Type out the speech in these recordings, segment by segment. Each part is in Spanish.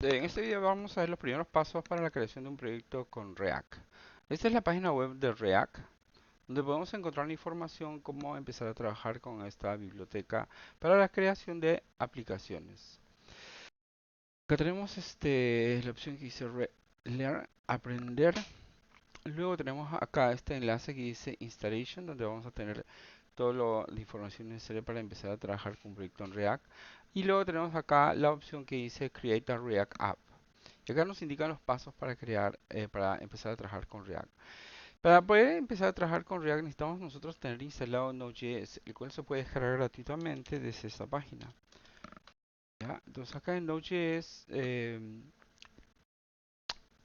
En este video vamos a ver los primeros pasos para la creación de un proyecto con React. Esta es la página web de React, donde podemos encontrar la información cómo empezar a trabajar con esta biblioteca para la creación de aplicaciones. Acá tenemos la opción que dice Learn, aprender. Luego tenemos acá este enlace que dice Installation, donde vamos a tener toda la información necesaria para empezar a trabajar con un proyecto en React. Y luego tenemos acá la opción que dice Create a React App. Y acá nos indican los pasos para para empezar a trabajar con React. Para poder empezar a trabajar con React necesitamos nosotros tener instalado Node.js, el cual se puede descargar gratuitamente desde esta página. ¿Ya? Entonces acá en Node.js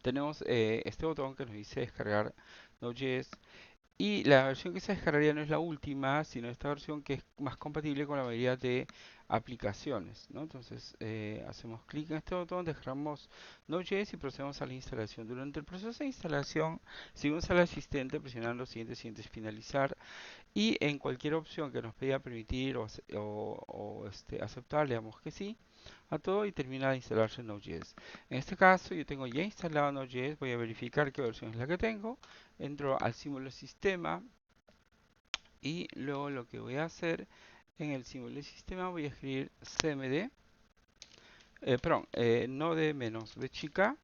tenemos este botón que nos dice descargar Node.js. Y la versión que se descargaría no es la última, sino esta versión que es más compatible con la mayoría de aplicaciones, ¿no? Entonces hacemos clic en este botón, descargamos Node.js y procedemos a la instalación. Durante el proceso de instalación, seguimos al asistente presionando siguiente, siguiente, finalizar. Y en cualquier opción que nos pida permitir aceptar, le damos que sí a todo y termina de instalarse Node.js. En este caso yo tengo ya instalado Node.js, voy a verificar qué versión es la que tengo, entro al símbolo sistema y luego lo que voy a hacer en el símbolo de sistema voy a escribir cmd, node menos b chica,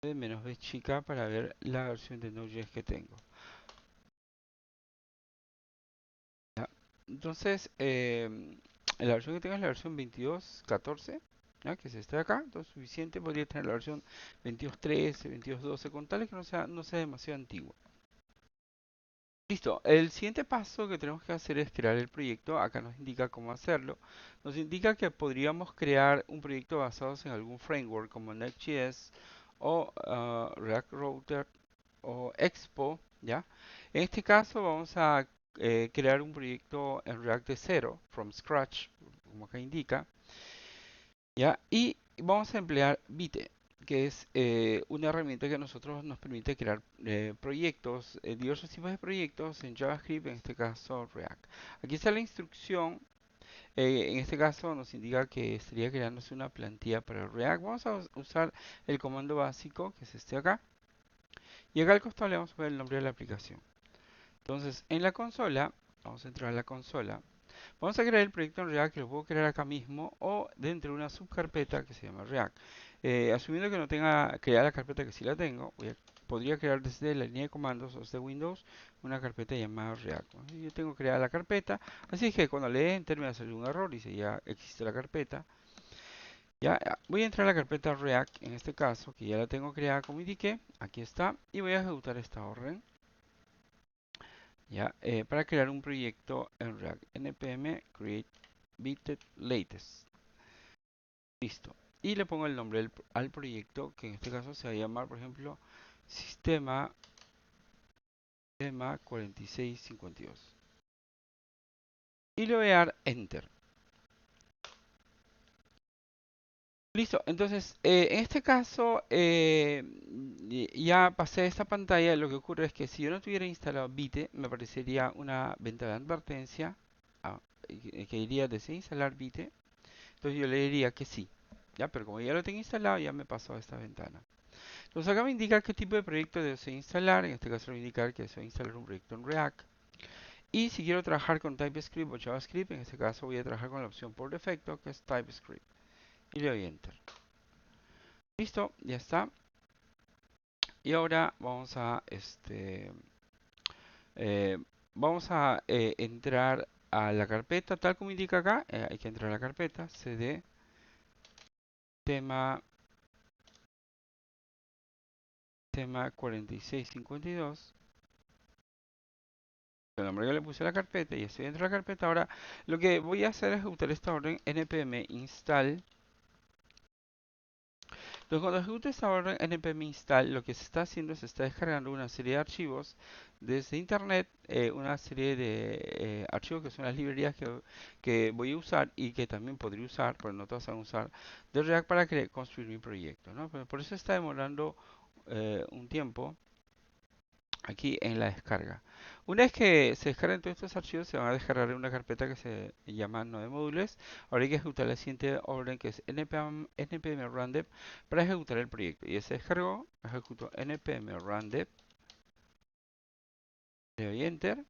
de menos b chica para ver la versión de Node.js que tengo. ¿Ya? Entonces, la versión que tengo es la versión 22.14, ¿ya? Que es esta de acá. Entonces, suficiente, podría tener la versión 22.13, 22.12, con tal que no sea demasiado antigua. Listo, el siguiente paso que tenemos que hacer es crear el proyecto. Acá nos indica cómo hacerlo. Nos indica que podríamos crear un proyecto basado en algún framework como Next.js o React Router o Expo, ¿ya? En este caso vamos a crear un proyecto en React de cero, from scratch, como acá indica, ¿ya? Y vamos a emplear Vite, que es una herramienta que a nosotros nos permite crear proyectos, diversos tipos de proyectos en JavaScript, en este caso React. Aquí está la instrucción. En este caso nos indica que estaría creándose una plantilla para React. Vamos a usar el comando básico, que es este acá. Y acá al costado le vamos a poner el nombre de la aplicación. Entonces, en la consola, vamos a entrar a la consola. Vamos a crear el proyecto en React, que lo puedo crear acá mismo o dentro de una subcarpeta que se llama React. Asumiendo que no tenga creada la carpeta, que sí la tengo, podría crear desde la línea de comandos o desde Windows una carpeta llamada React. ¿No? Yo tengo creada la carpeta, así que cuando le dé Enter me va a salir un error y dice ya existe la carpeta. Ya, voy a entrar a la carpeta React en este caso, que ya la tengo creada como indiqué. Aquí está, y voy a ejecutar esta orden. Ya, para crear un proyecto en React. npm create bitted latest. Listo. Y le pongo el nombre al proyecto, que en este caso se va a llamar, por ejemplo, sistema 4652. Y le voy a dar enter. Listo, entonces en este caso ya pasé esta pantalla. Lo que ocurre es que si yo no tuviera instalado Vite, me aparecería una ventana de advertencia que diría desea instalar Vite. Entonces yo le diría que sí, ya, pero como ya lo tengo instalado, ya me pasó a esta ventana. Entonces acá me indica qué tipo de proyecto deseo instalar. En este caso me va a indicar que deseo instalar un proyecto en React. Y si quiero trabajar con TypeScript o JavaScript, en este caso voy a trabajar con la opción por defecto, que es TypeScript. Y le doy Enter. Listo, ya está. Y ahora eh, vamos a entrar a la carpeta, tal como indica acá. Hay que entrar a la carpeta cd tema 4652. El nombre que le puse a la carpeta y estoy dentro de la carpeta. Ahora lo que voy a hacer es ejecutar esta orden npm install. Entonces cuando ejecute esta orden npm install, lo que se está haciendo es se está descargando una serie de archivos desde internet, una serie de archivos que son las librerías que voy a usar y que también podría usar, pero no todas van a usar, de React para construir mi proyecto, ¿no? Por eso está demorando un tiempo aquí en la descarga. Una vez que se descarguen todos estos archivos, se van a descargar en una carpeta que se llama Node Modules. Ahora hay que ejecutar la siguiente orden, que es npm run dev para ejecutar el proyecto. Y se descargó, ejecuto npm run dev, le doy enter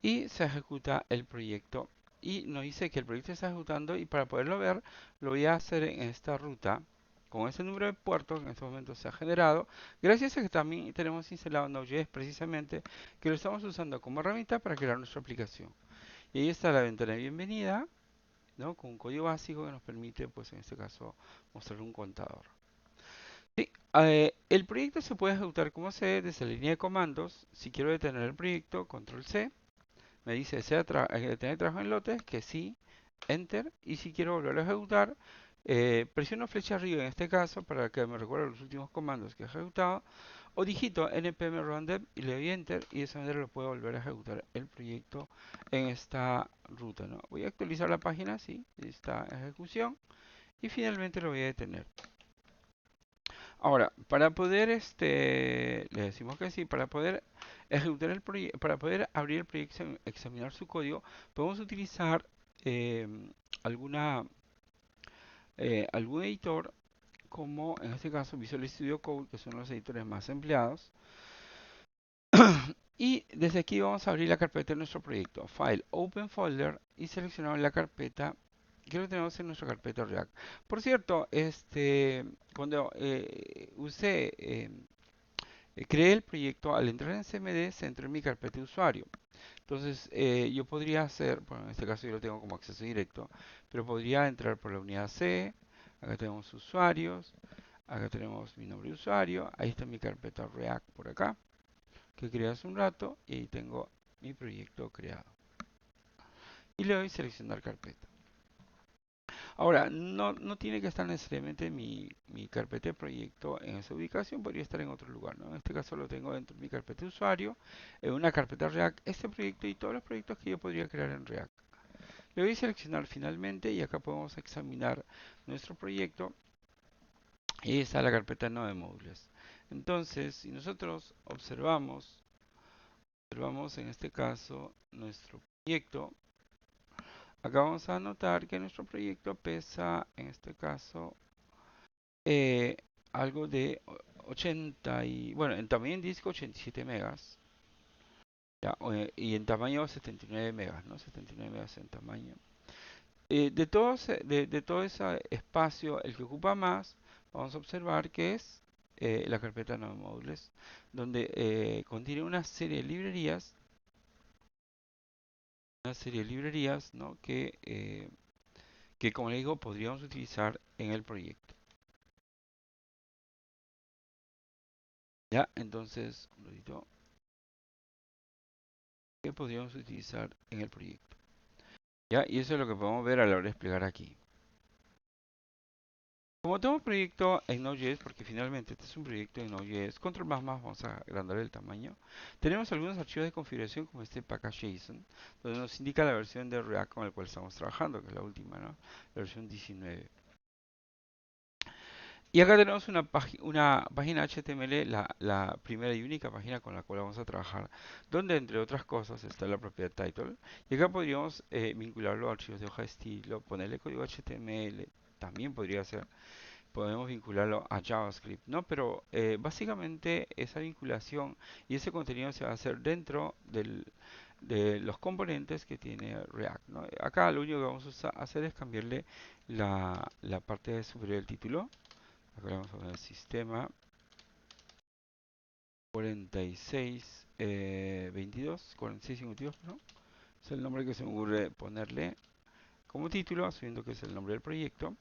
y se ejecuta el proyecto. Y nos dice que el proyecto está ejecutando, y para poderlo ver lo voy a hacer en esta ruta con ese número de puertos que en este momento se ha generado, gracias a que también tenemos instalado Node.js precisamente, que lo estamos usando como herramienta para crear nuestra aplicación. Y ahí está la ventana de bienvenida, ¿no? Con un código básico que nos permite, pues en este caso, mostrar un contador. Sí, el proyecto se puede ejecutar como C desde la línea de comandos. Si quiero detener el proyecto, control C. Me dice, ¿desea detener trabajo en lotes? Que sí, enter. Y si quiero volver a ejecutar, presiono flecha arriba en este caso para que me recuerde los últimos comandos que he ejecutado. O digito npm run dev y le doy enter, y de esa manera lo puedo volver a ejecutar el proyecto en esta ruta, ¿no? Voy a actualizar la página, sí, está en ejecución, y finalmente lo voy a detener. Ahora, para poder, le decimos que sí, para poder ejecutar el proyecto, para poder abrir el proyecto y examinar su código, podemos utilizar eh, alguna, algún editor, como en este caso Visual Studio Code, que son los editores más empleados. Y desde aquí vamos a abrir la carpeta de nuestro proyecto, File, Open Folder, y seleccionamos la carpeta que lo tenemos en nuestra carpeta React. Por cierto, cuando creé el proyecto, al entrar en CMD, se entró en mi carpeta de usuario. Entonces, yo podría hacer, bueno, en este caso yo lo tengo como acceso directo, pero podría entrar por la unidad C. Acá tenemos usuarios, acá tenemos mi nombre de usuario, ahí está mi carpeta React por acá, que creé hace un rato, y ahí tengo mi proyecto creado. Y le doy seleccionar carpeta. Ahora, no tiene que estar necesariamente mi carpeta de proyecto en esa ubicación, podría estar en otro lugar, ¿no? En este caso lo tengo dentro de mi carpeta de usuario, en una carpeta React, este proyecto y todos los proyectos que yo podría crear en React. Le voy a seleccionar finalmente, y acá podemos examinar nuestro proyecto, y está la carpeta no de módulos. Entonces, si nosotros observamos en este caso nuestro proyecto, acá vamos a notar que nuestro proyecto pesa, en este caso, eh, algo de 80 y, bueno, en tamaño en disco 87 megas, ya, y en tamaño 79 megas, ¿no? 79 megas en tamaño. De todo ese espacio, el que ocupa más, vamos a observar que es la carpeta no módulos, donde contiene una serie de librerías, ¿no? Que como le digo, podríamos utilizar en el proyecto. Ya, entonces, un ratito, que podríamos utilizar en el proyecto. Ya, y eso es lo que podemos ver a la hora de desplegar aquí. Como todo proyecto en Node.js, porque finalmente este es un proyecto en Node.js, control más, vamos a agrandar el tamaño. Tenemos algunos archivos de configuración como este package.json, donde nos indica la versión de React con el cual estamos trabajando, que es la última, ¿no? La versión 19. Y acá tenemos una página HTML, la primera y única página con la cual vamos a trabajar, donde entre otras cosas está la propiedad title. Y acá podríamos vincularlo a archivos de hoja de estilo, ponerle código HTML, también podría ser, podemos vincularlo a JavaScript, ¿no? Pero básicamente esa vinculación y ese contenido se va a hacer dentro de los componentes que tiene React, ¿no? Acá lo único que vamos a hacer es cambiarle la parte superior del título. Acá vamos a poner sistema 46 22, 46 52, ¿no? Es el nombre que se me ocurre ponerle como título, asumiendo que es el nombre del proyecto.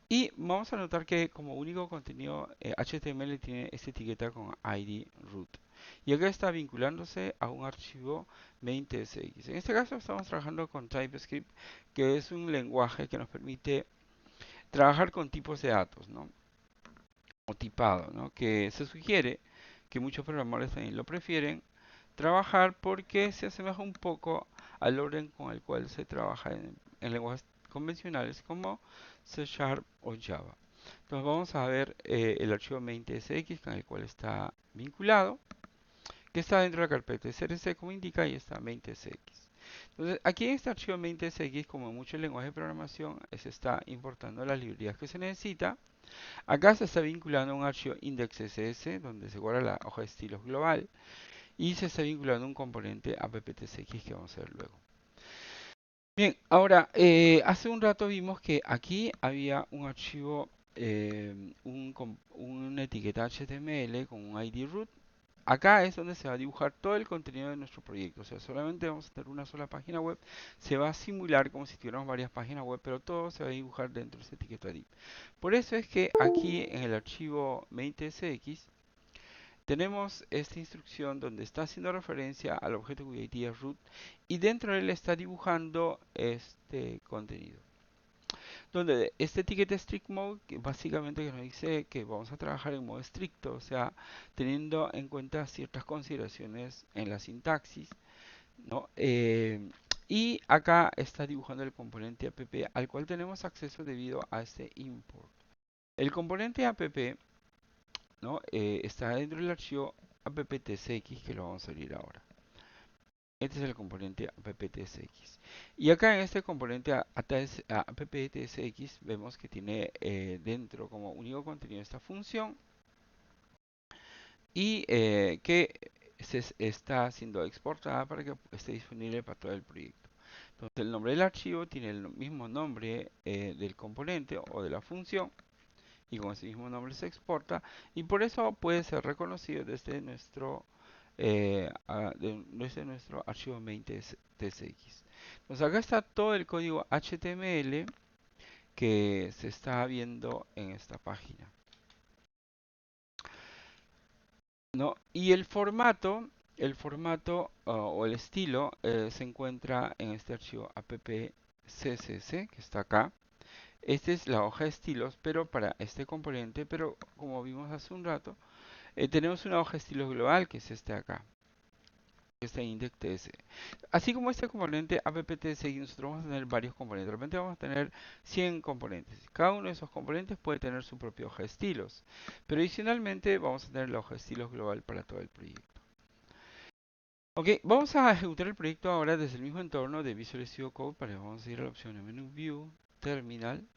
Y vamos a notar que como único contenido HTML tiene esta etiqueta con ID root. Y acá está vinculándose a un archivo main.tsx. En este caso estamos trabajando con TypeScript, que es un lenguaje que nos permite trabajar con tipos de datos, ¿no? O tipado, ¿no? Que se sugiere que muchos programadores también lo prefieren trabajar porque se asemeja un poco al orden con el cual se trabaja en lenguajes convencionales como C Sharp o Java. Entonces vamos a ver el archivo main.tsx con el cual está vinculado, que está dentro de la carpeta src, como indica, ahí está main.tsx. Entonces, aquí en este archivo main.tsx, como en muchos lenguajes de programación, se está importando las librerías que se necesita. Acá se está vinculando a un archivo index.ss, donde se guarda la hoja de estilos global, y se está vinculando un componente app.tsx que vamos a ver luego. Bien, ahora, hace un rato vimos que aquí había un archivo, una etiqueta HTML con un ID root. Acá es donde se va a dibujar todo el contenido de nuestro proyecto. O sea, solamente vamos a tener una sola página web. Se va a simular como si tuviéramos varias páginas web, pero todo se va a dibujar dentro de esa etiqueta div. Por eso es que aquí en el archivo main.tsx tenemos esta instrucción donde está haciendo referencia al objeto cuyo ID es root y dentro de él está dibujando este contenido. Donde este etiqueta strict mode, que básicamente nos dice que vamos a trabajar en modo estricto, o sea, teniendo en cuenta ciertas consideraciones en la sintaxis, ¿no? Y acá está dibujando el componente app al cual tenemos acceso debido a este import. El componente app, ¿no? Está dentro del archivo app.tsx que lo vamos a abrir ahora. Este es el componente app.tsx. Y acá en este componente app.tsx vemos que tiene dentro como único contenido esta función y que se está siendo exportada para que esté disponible para todo el proyecto. Entonces el nombre del archivo tiene el mismo nombre del componente o de la función y con ese mismo nombre se exporta y por eso puede ser reconocido desde desde nuestro archivo main.tsx. Entonces acá está todo el código HTML que se está viendo en esta página, ¿no? Y o el estilo se encuentra en este archivo app.css que está acá. Esta es la hoja de estilos, pero para este componente, pero como vimos hace un rato, tenemos una hoja de estilos global que es este acá, este index.ts. Así como este componente app.tsx, nosotros vamos a tener varios componentes. De repente vamos a tener 100 componentes. Cada uno de esos componentes puede tener su propia hoja de estilos. Pero adicionalmente vamos a tener la hoja de estilos global para todo el proyecto. Ok, vamos a ejecutar el proyecto ahora desde el mismo entorno de Visual Studio Code. Vamos a ir a la opción de menú View, Terminal.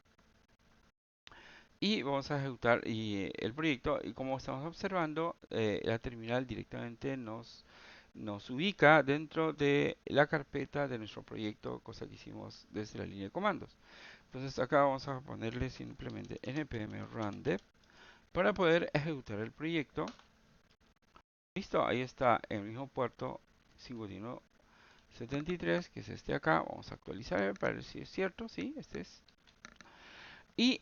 Y vamos a ejecutar el proyecto y como estamos observando, la terminal directamente nos ubica dentro de la carpeta de nuestro proyecto, cosa que hicimos desde la línea de comandos. Entonces acá vamos a ponerle simplemente npm run dev para poder ejecutar el proyecto. Listo, ahí está el mismo puerto 5173, que es este acá. Vamos a actualizar para ver si es cierto. Sí, este es. Y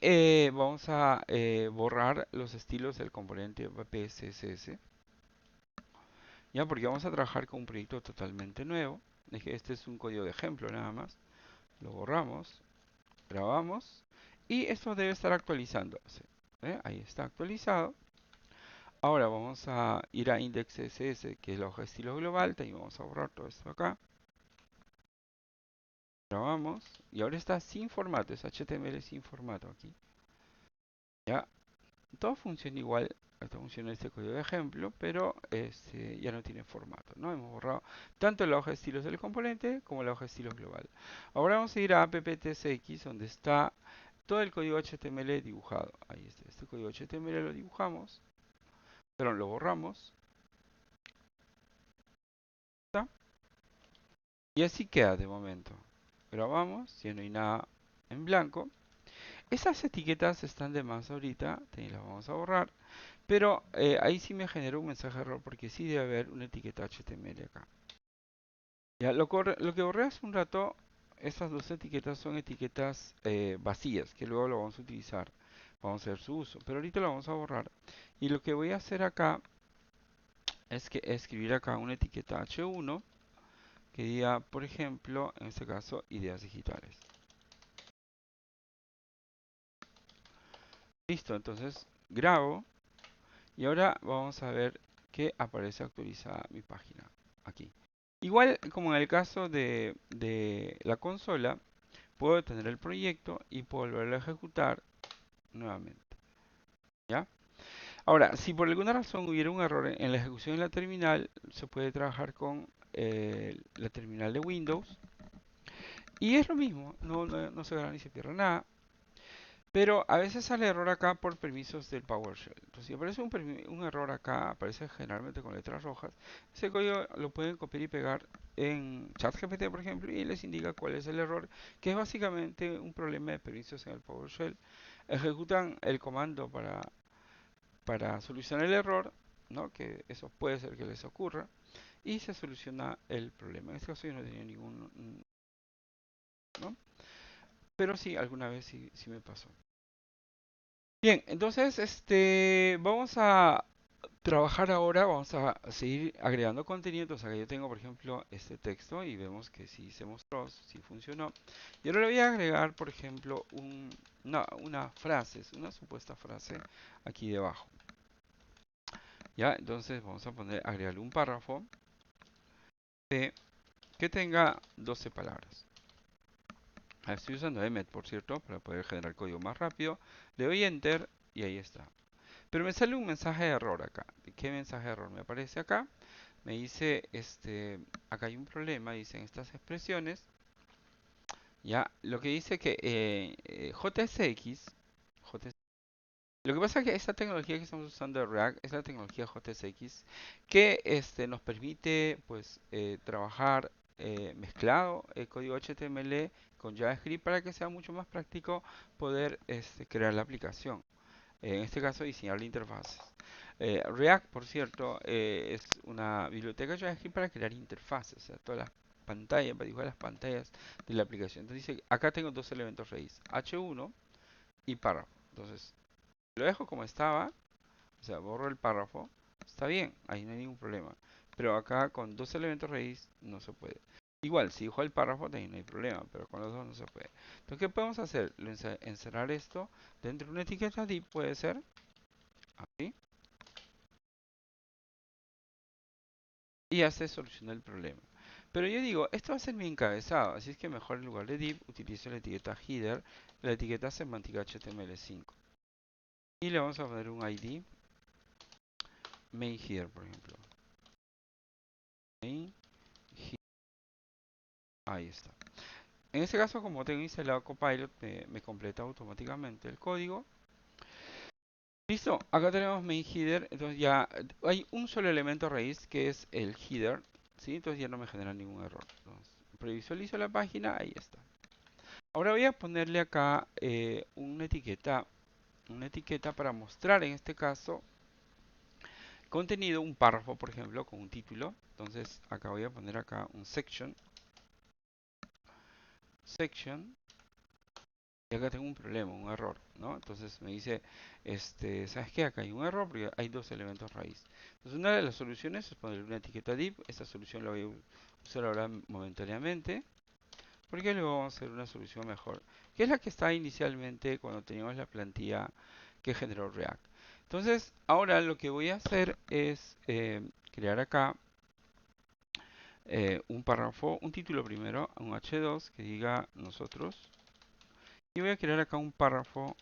vamos a borrar los estilos del componente PSSS. Ya, porque vamos a trabajar con un proyecto totalmente nuevo. Este es un código de ejemplo nada más. Lo borramos, grabamos y esto debe estar actualizándose. Ahí está actualizado. Ahora vamos a ir a index.ss, que es la hoja de estilo global. También vamos a borrar todo esto acá. Grabamos y ahora está sin formato, es HTML sin formato aquí. Ya, todo funciona igual, esto funciona este código de ejemplo, pero ya no tiene formato, ¿no? Hemos borrado tanto la hoja de estilos del componente como la hoja de estilos global. Ahora vamos a ir a app.tsx, donde está todo el código HTML dibujado. Ahí está, este código HTML lo dibujamos, pero lo borramos. ¿Está? Y así queda de momento. Grabamos, ya no hay nada en blanco. Esas etiquetas están de más ahorita, las vamos a borrar. Pero ahí sí me generó un mensaje de error porque sí debe haber una etiqueta HTML acá. Ya, lo que borré hace un rato, estas dos etiquetas son etiquetas vacías que luego lo vamos a utilizar. Vamos a ver su uso, pero ahorita lo vamos a borrar. Y lo que voy a hacer acá es que escribir acá una etiqueta H1 que diga, por ejemplo, en este caso, ideas digitales. Listo, entonces grabo y ahora vamos a ver que aparece actualizada mi página aquí. Igual como en el caso de la consola, puedo detener el proyecto y puedo volverlo a ejecutar nuevamente. ¿Ya? Ahora, si por alguna razón hubiera un error en la ejecución de la terminal, se puede trabajar con la terminal de Windows. Y es lo mismo, no se gana ni se pierde nada. Pero a veces sale error acá por permisos del PowerShell. Entonces, si aparece un error acá, aparece generalmente con letras rojas, ese código lo pueden copiar y pegar en ChatGPT, por ejemplo, y les indica cuál es el error, que es básicamente un problema de permisos en el PowerShell. Ejecutan el comando para solucionar el error, ¿no? Que eso puede ser que les ocurra, y se soluciona el problema. En este caso yo no tenía ningún, ¿no? Pero sí, alguna vez sí me pasó. Bien, entonces vamos a trabajar ahora, vamos a seguir agregando contenido. Entonces acá yo tengo, por ejemplo, este texto y vemos que sí se mostró, sí funcionó. Y ahora le voy a agregar, por ejemplo, una frase, una supuesta frase aquí debajo. Ya, entonces vamos a agregarle un párrafo de, que tenga 12 palabras. Estoy usando Emmet, por cierto, para poder generar código más rápido. Le doy Enter y ahí está. Pero me sale un mensaje de error acá. ¿Qué mensaje de error me aparece acá? Me dice, acá hay un problema, dicen estas expresiones. Ya, lo que dice que JSX, lo que pasa es que esta tecnología que estamos usando de React es la tecnología JSX que nos permite pues trabajar mezclado el código HTML con JavaScript para que sea mucho más práctico poder crear la aplicación. En este caso diseñar la interfaces. React, por cierto, es una biblioteca JavaScript para crear interfaces, o sea, todas las pantallas, para dibujar las pantallas de la aplicación. Entonces dice, acá tengo dos elementos raíz, H1 y párrafo. Entonces, lo dejo como estaba, o sea, borro el párrafo, está bien, ahí no hay ningún problema. Pero acá con dos elementos raíz no se puede. Igual, si dijo el párrafo también no hay problema, pero con los dos no se puede. Entonces, ¿qué podemos hacer? Encerrar esto dentro de una etiqueta div, puede ser, así, y ya se soluciona el problema. Pero yo digo, esto va a ser mi encabezado, así es que mejor en lugar de div utilizo la etiqueta header, la etiqueta semántica HTML5. Y le vamos a poner un ID, main header, por ejemplo. Main header, ahí está. En este caso, como tengo instalado Copilot, me completa automáticamente el código. Listo, acá tenemos main header, entonces ya hay un solo elemento raíz que es el header, ¿sí? Entonces ya no me genera ningún error. Entonces, previsualizo la página, ahí está. Ahora voy a ponerle acá una etiqueta para mostrar en este caso contenido, un párrafo, por ejemplo, con un título. Entonces acá voy a poner acá un section, y acá tengo un problema, un error, ¿no? Entonces me dice, ¿sabes qué? Acá hay un error porque hay dos elementos raíz. Entonces una de las soluciones es ponerle una etiqueta div. Esta solución la voy a usar ahora momentáneamente, porque luego vamos a hacer una solución mejor, que es la que está inicialmente cuando teníamos la plantilla que generó React. Entonces, ahora lo que voy a hacer es crear acá un párrafo, un título primero, un H2 que diga nosotros, y voy a crear acá un párrafo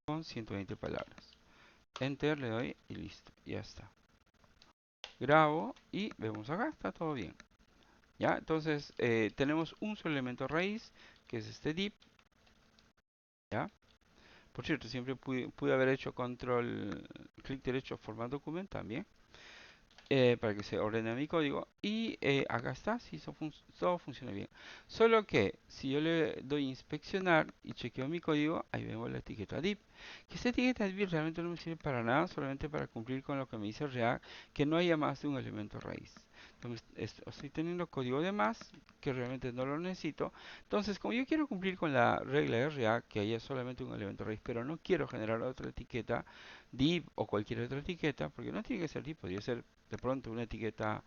con 120 palabras. Enter le doy y listo, ya está. Grabo y vemos acá, está todo bien. ¿Ya? Entonces, tenemos un solo elemento raíz, que es este div, ¿ya? Por cierto, siempre pude haber hecho control, clic derecho, format document también, para que se ordene mi código. Y acá está, si todo funciona bien. Solo que si yo le doy inspeccionar y chequeo mi código, ahí vemos la etiqueta div. Que esta etiqueta div realmente no me sirve para nada, solamente para cumplir con lo que me dice React, que no haya más de un elemento raíz. Entonces, estoy teniendo código de más, que realmente no lo necesito. Entonces, como yo quiero cumplir con la regla de React, que haya solamente un elemento raíz, pero no quiero generar otra etiqueta, div o cualquier otra etiqueta, porque no tiene que ser div, podría ser de pronto una etiqueta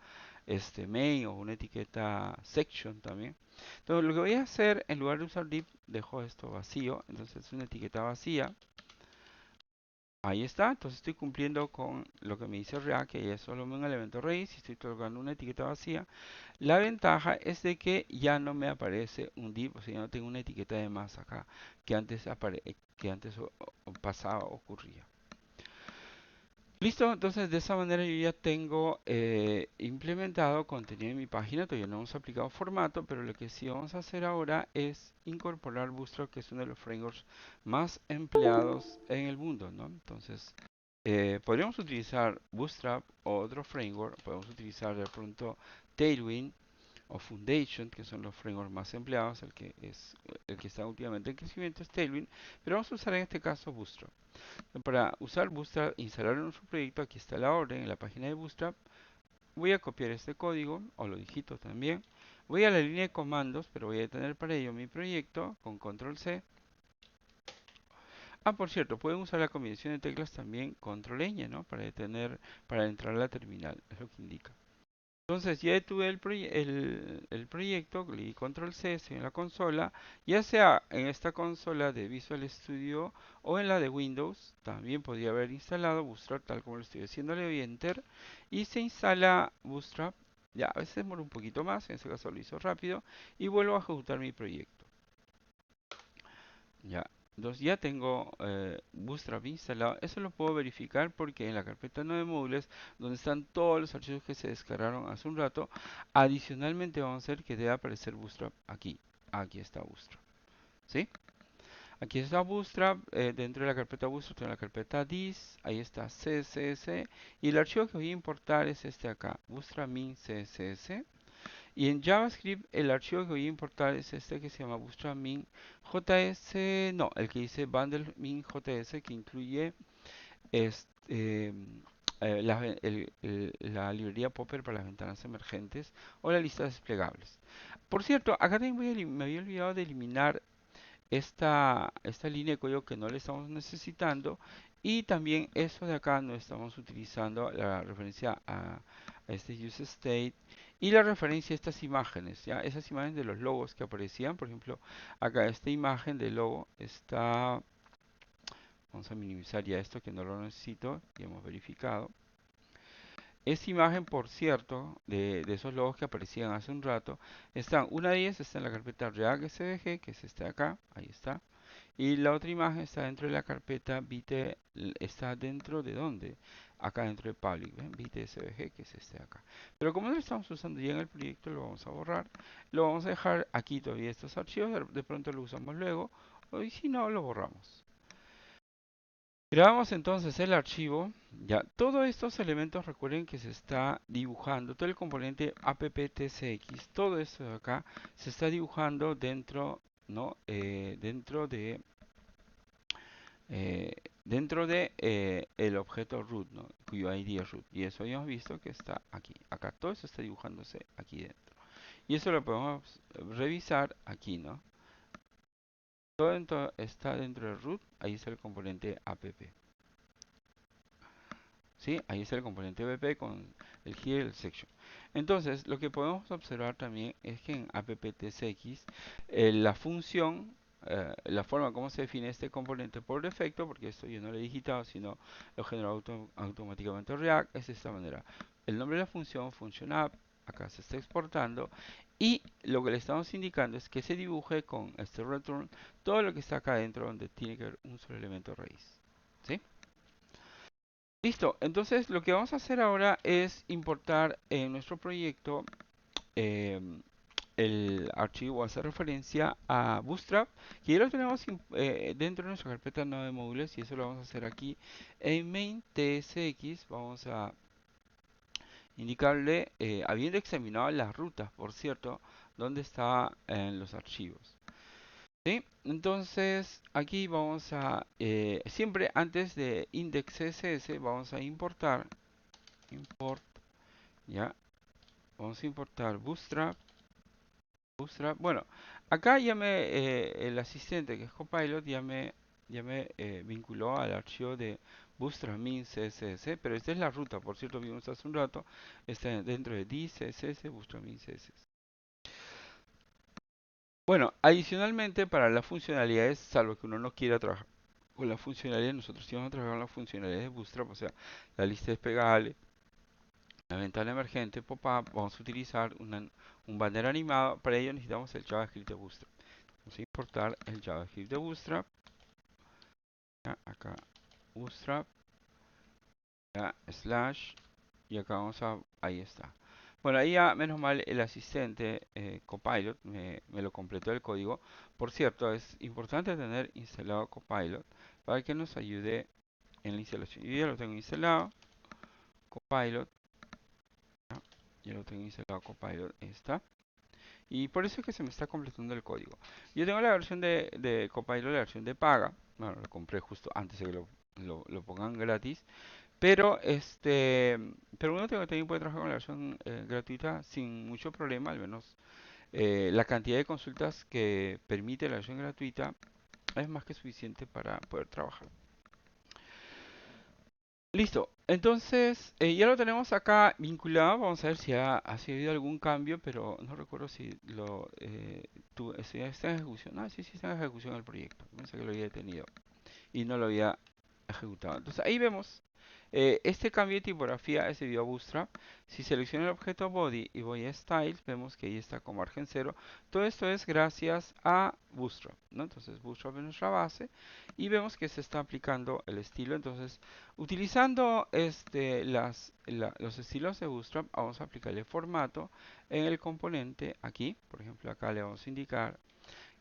main o una etiqueta section también. Entonces lo que voy a hacer, en lugar de usar div, dejo esto vacío, entonces es una etiqueta vacía. Ahí está, entonces estoy cumpliendo con lo que me dice React, que ya es solo un elemento raíz y estoy colocando una etiqueta vacía. La ventaja es de que ya no me aparece un div, o sea, ya no tengo una etiqueta de más acá, que antes, que antes pasaba, ocurría. Listo, entonces de esa manera yo ya tengo implementado contenido en mi página. Todavía no hemos aplicado formato, pero lo que sí vamos a hacer ahora es incorporar Bootstrap, que es uno de los frameworks más empleados en el mundo, ¿no? Entonces, podríamos utilizar Bootstrap o otro framework. Podemos utilizar de pronto Tailwind o Foundation, que son los frameworks más empleados. El que está últimamente en crecimiento es Tailwind, pero vamos a usar en este caso Bootstrap. Para usar Bootstrap, instalar en nuestro proyecto, aquí está la orden en la página de Bootstrap. Voy a copiar este código, o lo digito también. Voy a la línea de comandos, pero voy a detener para ello mi proyecto con control C. Ah, por cierto, pueden usar la combinación de teclas también control ñ, ¿no? Para detener, para entrar a la terminal, es lo que indica. Entonces ya tuve el proyecto, le di control C, estoy en la consola, ya sea en esta consola de Visual Studio o en la de Windows, también podría haber instalado Bootstrap tal como lo estoy haciendo, le doy Enter y se instala Bootstrap. Ya, a veces demora un poquito más, en este caso lo hizo rápido y vuelvo a ejecutar mi proyecto. Ya, entonces ya tengo Bootstrap instalado. Eso lo puedo verificar porque en la carpeta no de móviles, donde están todos los archivos que se descargaron hace un rato, adicionalmente vamos a ver que debe aparecer Bootstrap aquí. Aquí está Bootstrap. ¿Sí? Aquí está Bootstrap, dentro de la carpeta Bootstrap, tengo la carpeta dis, ahí está CSS, y el archivo que voy a importar es este acá, Bootstrap min CSS. Y en JavaScript el archivo que voy a importar es este que se llama Bootstrap min JS, no, el que dice bundle min JS que incluye este, la librería Popper para las ventanas emergentes o la lista de desplegables. Por cierto, acá también me había olvidado de eliminar esta línea de código que no le estamos necesitando y también eso de acá no estamos utilizando la referencia a este use state y la referencia a estas imágenes, ya esas imágenes de los logos que aparecían, por ejemplo, acá esta imagen del logo está, vamos a minimizar ya esto que no lo necesito, ya hemos verificado. Esta imagen, por cierto, de esos logos que aparecían hace un rato, una de ellas está en la carpeta React SVG, que es esta de acá, ahí está. Y la otra imagen está dentro de la carpeta está dentro de dónde? Acá dentro de public, ¿ven? SVG, que es este de acá. Pero como no lo estamos usando ya en el proyecto, lo vamos a borrar. Lo vamos a dejar aquí todavía estos archivos, de pronto lo usamos luego, o si no, lo borramos. Grabamos entonces el archivo. Ya, todos estos elementos recuerden que se está dibujando, todo el componente apptcx, todo esto de acá se está dibujando dentro, ¿no? Eh, dentro de el objeto root, ¿no? Cuyo ID es root. Y eso ya hemos visto que está aquí. Acá todo eso está dibujándose aquí dentro. Y eso lo podemos revisar aquí, ¿no? Todo está dentro del root. Ahí está el componente app. ¿Sí? Ahí está el componente app con el here y el section. Entonces, lo que podemos observar también es que en apptcx la función, la forma como se define este componente por defecto, porque esto yo no lo he digitado, sino lo generó automáticamente React, es de esta manera. El nombre de la función, function app, acá se está exportando y lo que le estamos indicando es que se dibuje con este return todo lo que está acá adentro donde tiene que haber un solo elemento raíz. ¿Sí? Listo, entonces lo que vamos a hacer ahora es importar en nuestro proyecto em, el archivo, hacer referencia a Bootstrap, que ya lo tenemos dentro de nuestra carpeta no de módulos y eso lo vamos a hacer aquí en main tsx. Vamos a indicarle, habiendo examinado las rutas, por cierto, dónde está en los archivos. ¿Sí? Entonces aquí vamos a, siempre antes de index CSS, vamos a importar, import, ya, vamos a importar Bootstrap. Bueno, acá el asistente que es Copilot ya me vinculó al archivo de Bootstrap min CSS, pero esta es la ruta, por cierto, vimos hace un rato, está dentro de di CSS, Bootstrap min CSS. Bueno, adicionalmente para las funcionalidades, salvo que uno no quiera trabajar con las funcionalidades, nosotros sí vamos a trabajar con las funcionalidades de Bootstrap, o sea, la lista desplegable, la ventana emergente, pop-up, vamos a utilizar un banner animado, para ello necesitamos el JavaScript de Bootstrap. Vamos a importar el JavaScript de Bootstrap, acá Bootstrap, ya, slash, y acá vamos a, ahí está. Bueno, ahí ya, menos mal, el asistente Copilot me lo completó el código. Por cierto, es importante tener instalado Copilot para que nos ayude en la instalación. Yo ya lo tengo instalado, Copilot, ya lo tengo instalado Copilot, ahí está. Y por eso es que se me está completando el código. Yo tengo la versión de Copilot, la versión de paga. Bueno, lo compré justo antes de que lo pongan gratis. Pero pero uno también puede trabajar con la versión gratuita sin mucho problema, al menos la cantidad de consultas que permite la versión gratuita es más que suficiente para poder trabajar. Listo, entonces ya lo tenemos acá vinculado. Vamos a ver si ha habido algún cambio, pero no recuerdo si si ya está en ejecución. Ah, sí, sí está en ejecución el proyecto. Pensé que lo había detenido y no lo había ejecutado. Entonces ahí vemos este cambio de tipografía es debido a Bootstrap. Si selecciono el objeto body y voy a styles, vemos que ahí está con margen cero. Todo esto es gracias a Bootstrap, ¿no? Entonces Bootstrap es nuestra base y vemos que se está aplicando el estilo. Entonces, utilizando los estilos de Bootstrap, vamos a aplicar el formato en el componente aquí. Por ejemplo, acá le vamos a indicar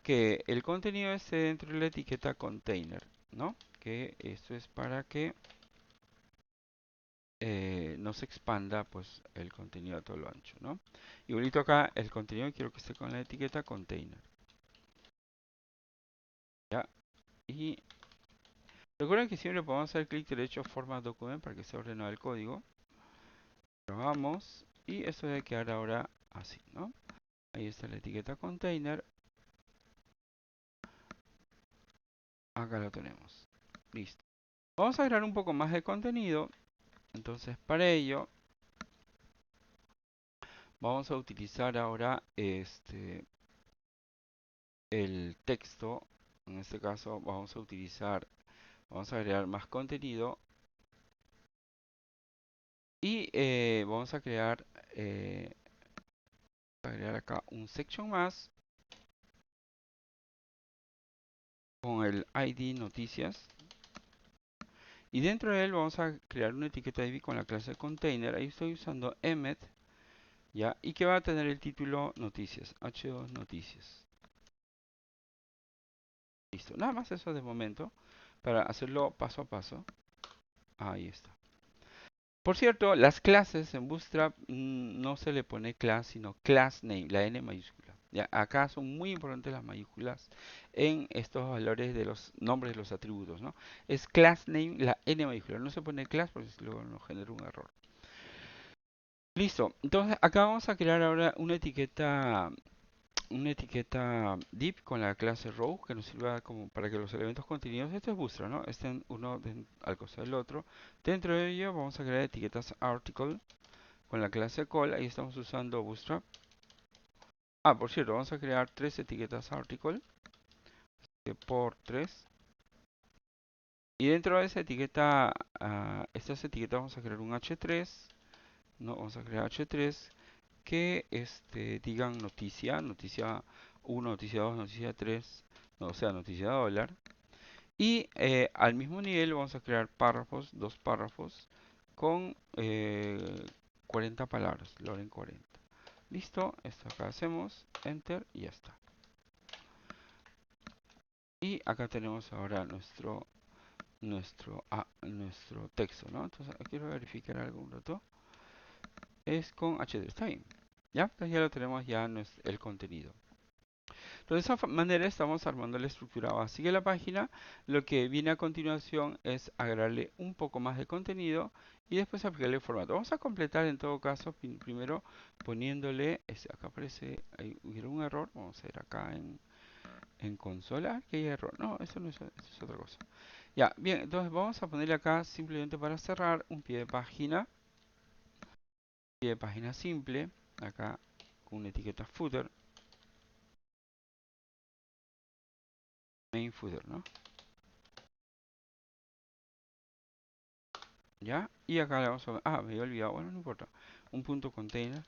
que el contenido esté dentro de la etiqueta container, ¿no? Que esto es para que no se expanda pues el contenido a todo lo ancho, ¿no? Igualito acá el contenido quiero que esté con la etiqueta container, ¿ya? Y recuerden que siempre podemos hacer clic derecho Format Document para que sea ordenado el código. Probamos y esto debe quedar ahora así, ¿no? Ahí está la etiqueta container. Acá lo tenemos. Listo. Vamos a agregar un poco más de contenido. Entonces para ello vamos a utilizar ahora el texto. En este caso vamos a agregar más contenido y vamos a agregar acá un section más con el ID noticias y dentro de él vamos a crear una etiqueta ID con la clase container. Ahí estoy usando emmet, ya, y que va a tener el título noticias, h2 noticias. Listo, nada más eso de momento para hacerlo paso a paso. Ahí está. Por cierto, las clases en Bootstrap no se le pone class, sino class name, la N mayúscula. Ya, acá son muy importantes las mayúsculas en estos valores de los nombres de los atributos, ¿no? Es class name, la N mayúscula. No se pone class porque luego nos genera un error. Listo. Entonces, acá vamos a crear ahora una etiqueta div con la clase row que nos sirva como para que los elementos contenidos, esto es Bootstrap, ¿no? Estén uno al costado del otro. Dentro de ello vamos a crear etiquetas article con la clase call. Ahí estamos usando Bootstrap. Ah, por cierto, vamos a crear tres etiquetas article por 3. Y dentro de esa etiqueta, estas etiquetas vamos a crear un h3. No, vamos a crear h3 que digan noticia, noticia 1, noticia 2, noticia 3, no, o sea, noticia dólar. Y al mismo nivel vamos a crear párrafos, dos párrafos con 40 palabras, Loren 40. Listo, esto acá hacemos, enter y ya está. Y acá tenemos ahora nuestro texto, ¿no? Entonces quiero verificar algo un rato. Es con h3, está bien. Ya, entonces ya lo tenemos ya el contenido. Entonces, de esa manera estamos armando la estructura básica de la página. Lo que viene a continuación es agregarle un poco más de contenido y después aplicarle el formato. Vamos a completar en todo caso primero poniéndole, acá aparece, hubiera un error, vamos a ir acá en consola, que hay error. No, eso no es, eso es otra cosa. Ya, bien, entonces vamos a ponerle acá simplemente para cerrar un pie de página simple, acá con una etiqueta footer, main footer, ¿no? ¿Ya? Y acá le vamos a... Ah, me había olvidado. Bueno, no importa. Un punto container.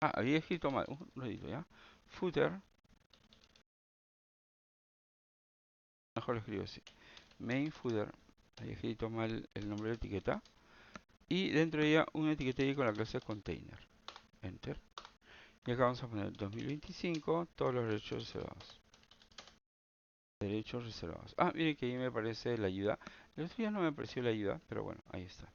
Ah, había escrito mal. Un ratito, ¿ya? Footer. Mejor lo escribo así. Main footer. Ahí escrito mal el nombre de la etiqueta. Y dentro de ella una etiqueta ahí con la clase container. Enter. Y acá vamos a poner 2025, todos los derechos reservados. Derechos reservados. Ah, miren que ahí me aparece la ayuda. El otro día no me apareció la ayuda, pero bueno, ahí está.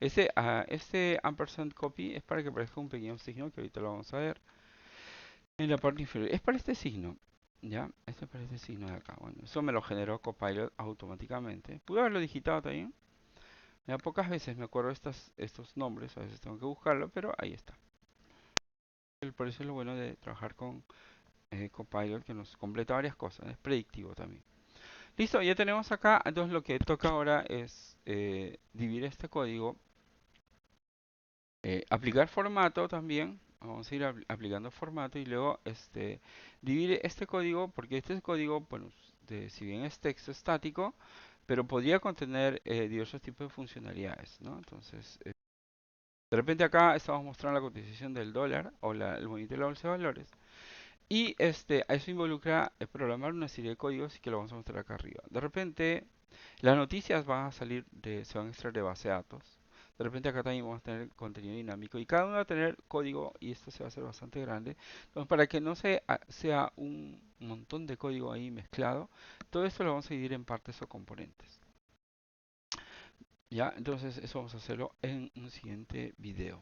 Este ampersand copy es para que aparezca un pequeño signo que ahorita lo vamos a ver en la parte inferior. Es para este signo, ¿ya? Este es para este signo de acá. Bueno, eso me lo generó Copilot automáticamente. Pude haberlo digitado también. Ya pocas veces me acuerdo estos nombres, a veces tengo que buscarlo, pero ahí está. Por eso es lo bueno de trabajar con Copilot, que nos completa varias cosas. Es predictivo también. Listo, ya tenemos acá. Entonces lo que toca ahora es dividir este código. Aplicar formato también. Vamos a ir aplicando formato y luego divide este código, porque este código, bueno, si bien es texto estático, pero podría contener diversos tipos de funcionalidades, ¿no? Entonces, de repente acá estamos mostrando la cotización del dólar o el movimiento de la bolsa de valores. Y a eso involucra programar una serie de códigos que lo vamos a mostrar acá arriba. De repente, las noticias van a salir se van a extraer de base de datos. De repente acá también vamos a tener contenido dinámico y cada uno va a tener código y esto se va a hacer bastante grande. Entonces, para que no sea un montón de código ahí mezclado, todo esto lo vamos a dividir en partes o componentes. Ya, entonces eso vamos a hacerlo en un siguiente video.